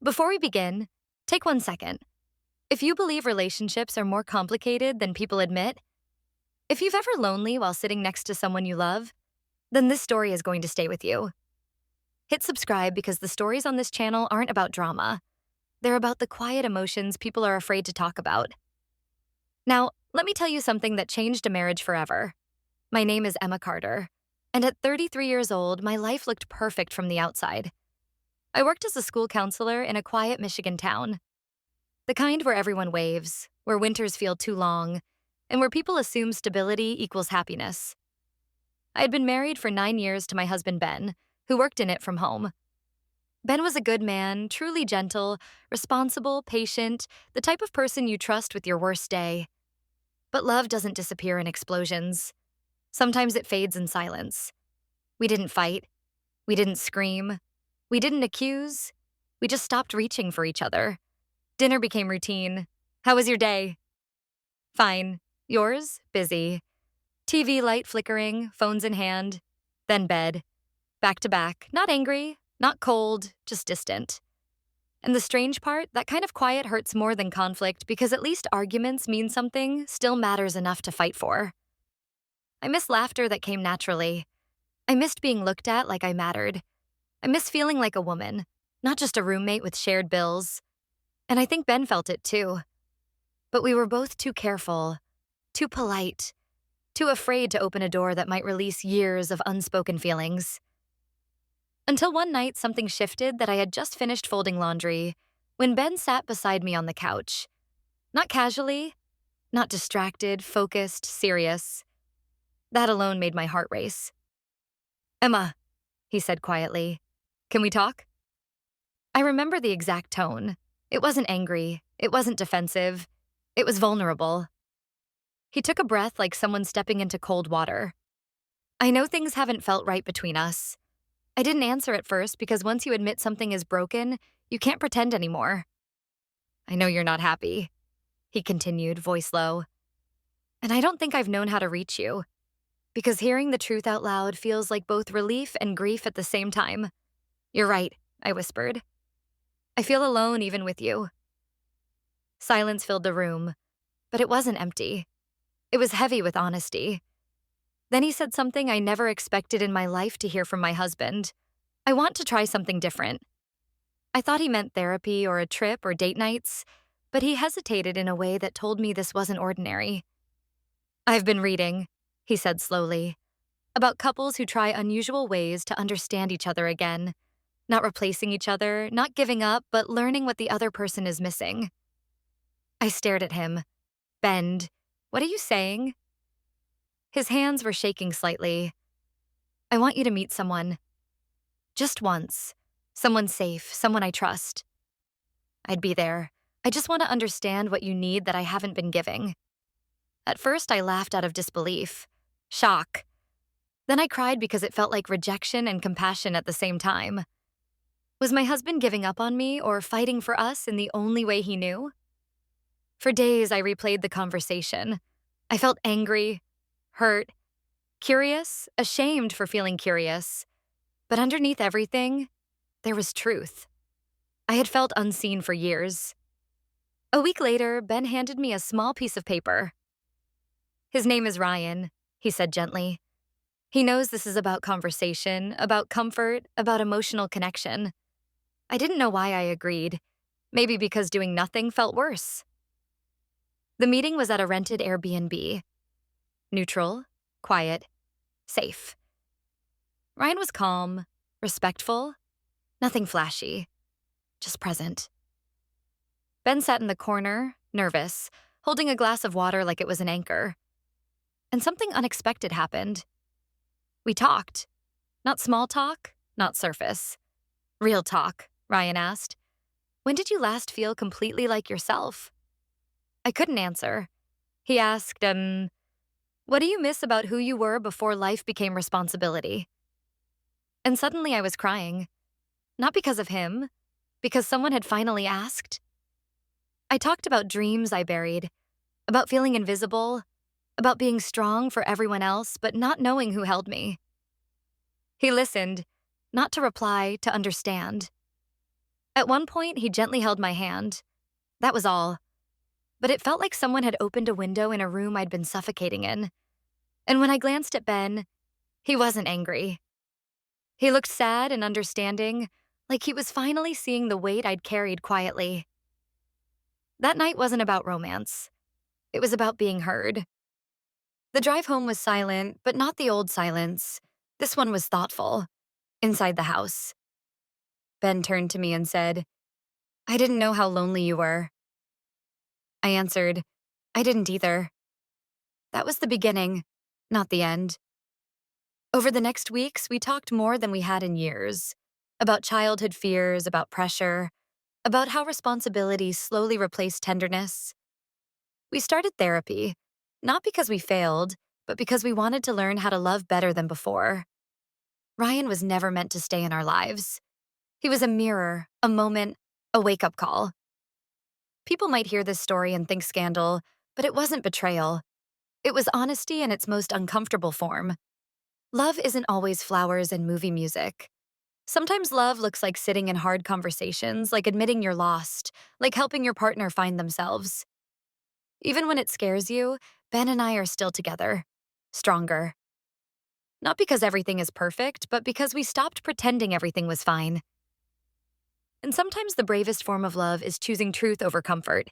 Before we begin, take 1 second. If you believe relationships are more complicated than people admit, if you've ever lonely while sitting next to someone you love, then this story is going to stay with you. Hit subscribe because the stories on this channel aren't about drama. They're about the quiet emotions people are afraid to talk about. Now, let me tell you something that changed a marriage forever. My name is Emma Carter, and at 33 years old, my life looked perfect from the outside. I worked as a school counselor in a quiet Michigan town. The kind where everyone waves, where winters feel too long, and where people assume stability equals happiness. I had been married for 9 years to my husband Ben, who worked in it from home. Ben was a good man, truly gentle, responsible, patient, the type of person you trust with your worst day. But love doesn't disappear in explosions. Sometimes it fades in silence. We didn't fight. We didn't scream. We didn't accuse. We just stopped reaching for each other. Dinner became routine. How was your day? Fine. Yours? Busy. TV light flickering, phones in hand. Then bed. Back to back. Not angry, not cold, just distant. And the strange part, that kind of quiet hurts more than conflict because at least arguments mean something, still matters enough to fight for. I miss laughter that came naturally. I missed being looked at like I mattered. I miss feeling like a woman, not just a roommate with shared bills. And I think Ben felt it too. But we were both too careful, too polite, too afraid to open a door that might release years of unspoken feelings. Until one night, something shifted that I had just finished folding laundry when Ben sat beside me on the couch. Not casually, not distracted, focused, serious. That alone made my heart race. "Emma," he said quietly, "can we talk?" I remember the exact tone. It wasn't angry. It wasn't defensive. It was vulnerable. He took a breath like someone stepping into cold water. "I know things haven't felt right between us." I didn't answer at first because once you admit something is broken, you can't pretend anymore. "I know you're not happy," he continued, voice low. "And I don't think I've known how to reach you. Because hearing the truth out loud feels like both relief and grief at the same time." "You're right," I whispered. "I feel alone even with you." Silence filled the room, but it wasn't empty. It was heavy with honesty. Then he said something I never expected in my life to hear from my husband. "I want to try something different." I thought he meant therapy or a trip or date nights, but he hesitated in a way that told me this wasn't ordinary. "I've been reading," he said slowly, "about couples who try unusual ways to understand each other again, not replacing each other, not giving up, but learning what the other person is missing." I stared at him. "Ben, what are you saying?" His hands were shaking slightly. "I want you to meet someone. Just once. Someone safe, someone I trust." "I'd be there. I just want to understand what you need that I haven't been giving." At first, I laughed out of disbelief. Shock. Then I cried because it felt like rejection and compassion at the same time. Was my husband giving up on me or fighting for us in the only way he knew? For days, I replayed the conversation. I felt angry, hurt, curious, ashamed for feeling curious. But underneath everything, there was truth. I had felt unseen for years. A week later, Ben handed me a small piece of paper. "His name is Ryan," he said gently. "He knows this is about conversation, about comfort, about emotional connection." I didn't know why I agreed. Maybe because doing nothing felt worse. The meeting was at a rented Airbnb. Neutral, quiet, safe. Ryan was calm, respectful, nothing flashy, just present. Ben sat in the corner, nervous, holding a glass of water like it was an anchor. And something unexpected happened. We talked. Not small talk, not surface. "Real talk," Ryan asked. "When did you last feel completely like yourself?" I couldn't answer. He asked, "What do you miss about who you were before life became responsibility?" And suddenly I was crying. Not because of him, because someone had finally asked. I talked about dreams I buried, about feeling invisible, about being strong for everyone else, but not knowing who held me. He listened, not to reply, to understand. At one point, he gently held my hand. That was all. But it felt like someone had opened a window in a room I'd been suffocating in. And when I glanced at Ben, he wasn't angry. He looked sad and understanding, like he was finally seeing the weight I'd carried quietly. That night wasn't about romance. It was about being heard. The drive home was silent, but not the old silence. This one was thoughtful. Inside the house, Ben turned to me and said, "I didn't know how lonely you were." I answered, "I didn't either." That was the beginning, not the end. Over the next weeks, we talked more than we had in years. About childhood fears, about pressure, about how responsibility slowly replaced tenderness. We started therapy, not because we failed, but because we wanted to learn how to love better than before. Ryan was never meant to stay in our lives. He was a mirror, a moment, a wake-up call. People might hear this story and think scandal, but it wasn't betrayal. It was honesty in its most uncomfortable form. Love isn't always flowers and movie music. Sometimes love looks like sitting in hard conversations, like admitting you're lost, like helping your partner find themselves. Even when it scares you, Ben and I are still together, stronger. Not because everything is perfect, but because we stopped pretending everything was fine. And sometimes the bravest form of love is choosing truth over comfort.